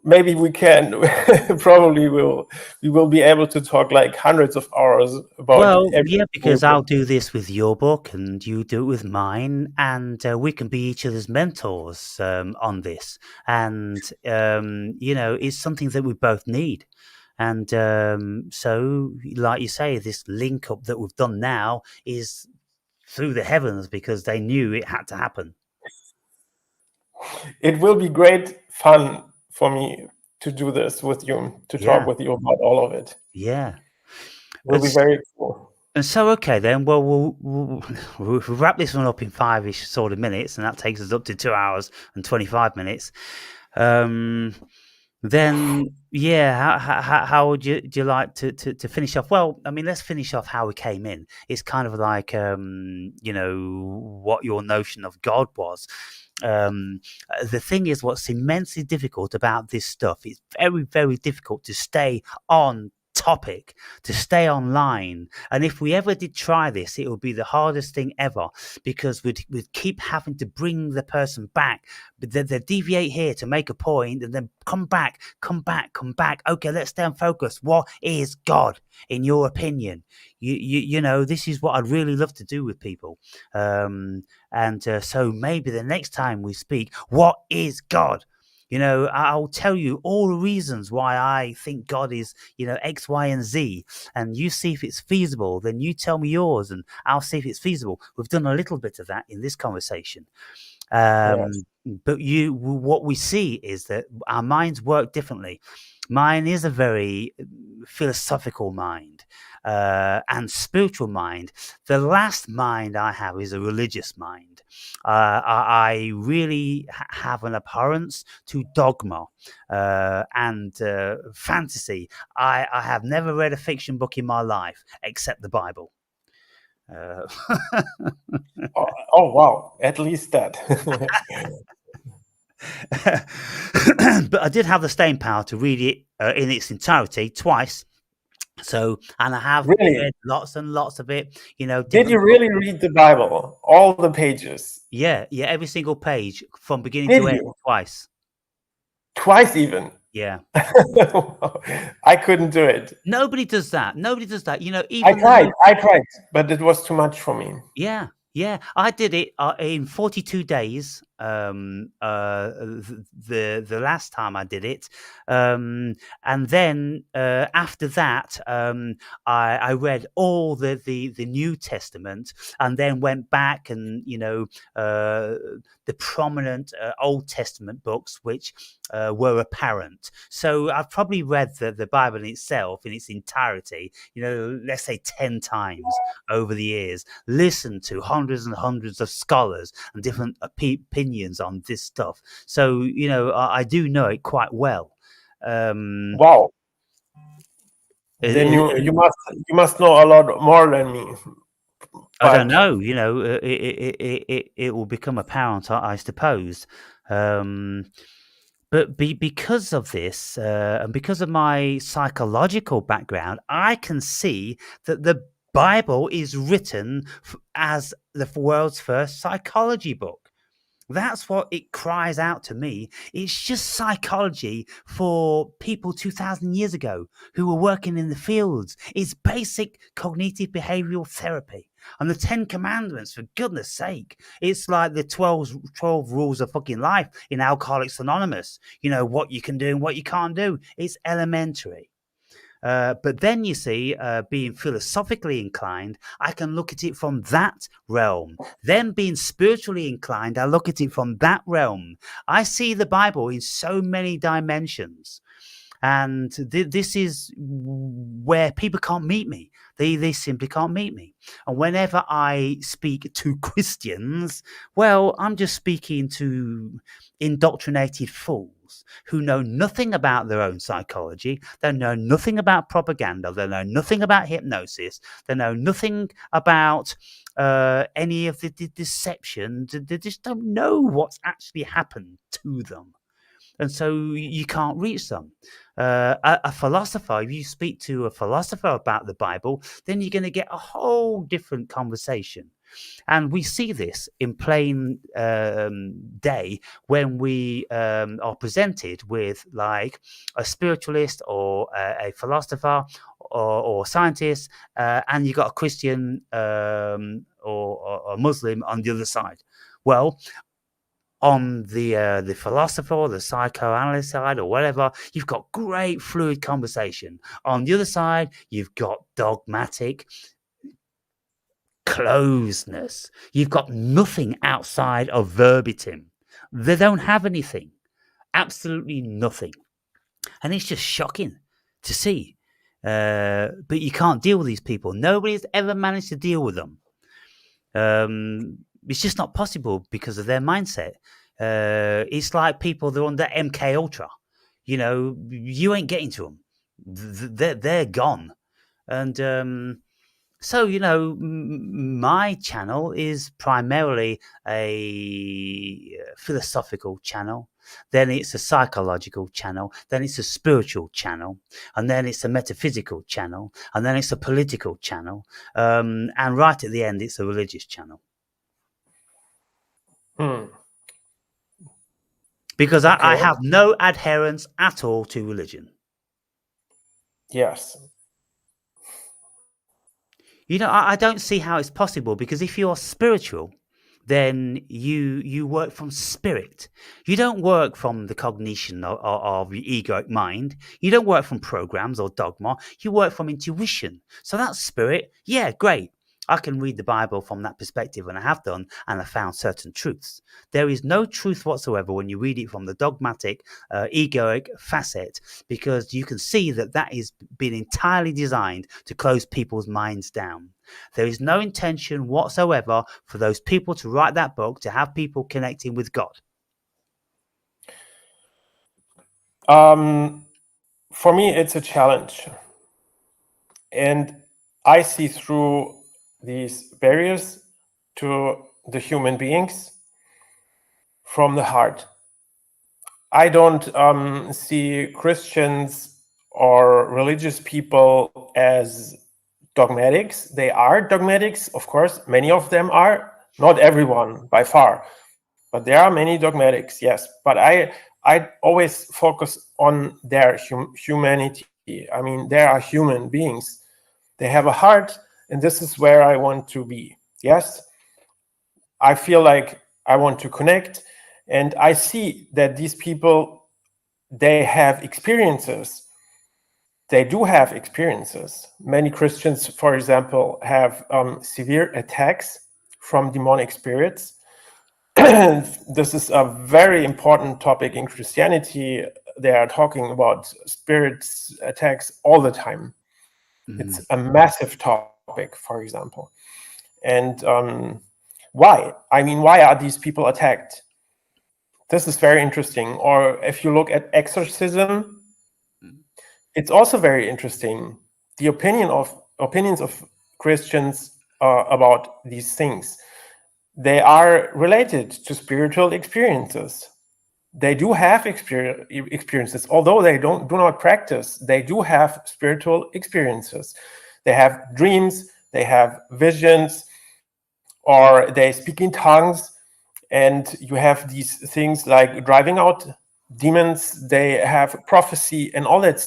maybe we can probably we will be able to talk like hundreds of hours about. Well, yeah, because I'll do this with your book and you do it with mine, and we can be each other's mentors on this. And it's something that we both need. And so, like you say, this link up that we've done now is through the heavens because they knew it had to happen. It will be great fun for me to do this with you, to talk with you about all of it. Yeah. It will be very cool. And so, okay, then, well, we'll wrap this one up in 5-ish sort of minutes, and that takes us up to 2 hours and 25 minutes. Then, yeah, how would you like to finish off? Well, I mean, let's finish off how we came in. It's kind of like, what your notion of God was. The thing is, what's immensely difficult about this stuff is very, very difficult to stay on topic, to stay online. And if we ever did try this, it would be the hardest thing ever because we'd keep having to bring the person back. But they deviate here to make a point and then come back. Okay, let's stay on focus. What is God, in your opinion? You know, this is what I'd really love to do with people. So maybe the next time we speak, what is God? You know, I'll tell you all the reasons why I think God is, X, Y, and Z. And you see if it's feasible. Then you tell me yours and I'll see if it's feasible. We've done a little bit of that in this conversation. Yes. But what we see is that our minds work differently. Mine is a very philosophical mind and spiritual mind. The last mind I have is a religious mind. I really have an abhorrence to dogma and fantasy. I have never read a fiction book in my life except the Bible. Oh wow! At least that. But I did have the staying power to read it in its entirety twice. So, and I have read lots and lots of it. Did you really read the Bible, all the pages? Yeah, every single page from beginning to end twice. Twice even. Yeah. I couldn't do it. Nobody does that. Even I tried, but it was too much for me. Yeah, I did it in 42 days. The last time I did it, and then after that, I read all the New Testament, and then went back and the prominent Old Testament books which were apparent. So I've probably read the Bible in itself in its entirety, let's say 10 times over the years. Listened to hundreds and hundreds of scholars and different opinions on this stuff. So I do know it quite well. Wow. Then you must know a lot more than me. But I don't know. It will become apparent, I suppose. But because of this, and because of my psychological background, I can see that the Bible is written as the world's first psychology book. That's what it cries out to me. It's just psychology for people 2,000 years ago who were working in the fields. It's basic cognitive behavioral therapy. And the 10 Commandments, for goodness sake. It's like the 12 rules of fucking life in Alcoholics Anonymous. What you can do and what you can't do. It's elementary. But then you see, being philosophically inclined, I can look at it from that realm. Then being spiritually inclined, I look at it from that realm. I see the Bible in so many dimensions. And this is where people can't meet me. They simply can't meet me. And whenever I speak to Christians, well, I'm just speaking to indoctrinated fools who know nothing about their own psychology. They know nothing about propaganda. They know nothing about hypnosis. They know nothing about any of the deception. They just don't know what's actually happened to them. And so you can't reach them. A philosopher, if you speak to a philosopher about the Bible, then you're going to get a whole different conversation. And we see this in plain day when we are presented with like a spiritualist or a philosopher or scientist, and you got a Christian or a Muslim on the other side. Well, on the philosopher or the psychoanalyst side or whatever, you've got great fluid conversation. On the other side, you've got dogmatic closeness. You've got nothing outside of verbatim. They don't have anything, absolutely nothing. And it's just shocking to see. But you can't deal with these people. Nobody's ever managed to deal with them. It's just not possible because of their mindset. It's like people that are on the MK Ultra. You know, you ain't getting to them. They're gone. And so, you know, my channel is primarily a philosophical channel. Then it's a psychological channel. Then it's a spiritual channel. And then it's a metaphysical channel. And then it's a political channel. And right at the end, it's a religious channel. Because I have no adherence at all to religion. Yes. You know, I don't see how it's possible, because if you're spiritual, then you work from spirit. You don't work from the cognition of the egoic mind. You don't work from programs or dogma. You work from intuition. So that's spirit. Yeah, great. I can read the Bible from that perspective, and I have done, and I found certain truths. There is no truth whatsoever when you read it from the dogmatic, egoic facet, because you can see that that is been entirely designed to close people's minds down. There is no intention whatsoever for those people to write that book to have people connecting with God. For me, it's a challenge. And I see through these barriers to the human beings from the heart. I don't see Christians or religious people as dogmatics. They are dogmatics, of course. Many of them are. Not everyone, by far. But there are many dogmatics, yes. But I always focus on their humanity. I mean, they are human beings. They have a heart, and this is where I want to be. Yes, I feel like I want to connect, and I see that these people, they have experiences. They do have experiences. Many Christians, for example, have severe attacks from demonic spirits. This is a very important topic in Christianity. They are talking about spirits attacks all the time. It's a massive topic, for example. And why? I mean, why are these people attacked? This is very interesting. Or if you look at exorcism, it's also very interesting. The opinions of Christians about these things, they are related to spiritual experiences. They do have experiences, although they do not practice. They do have spiritual experiences. They have dreams, they have visions, or they speak in tongues, and you have these things like driving out demons. They have prophecy and all that stuff.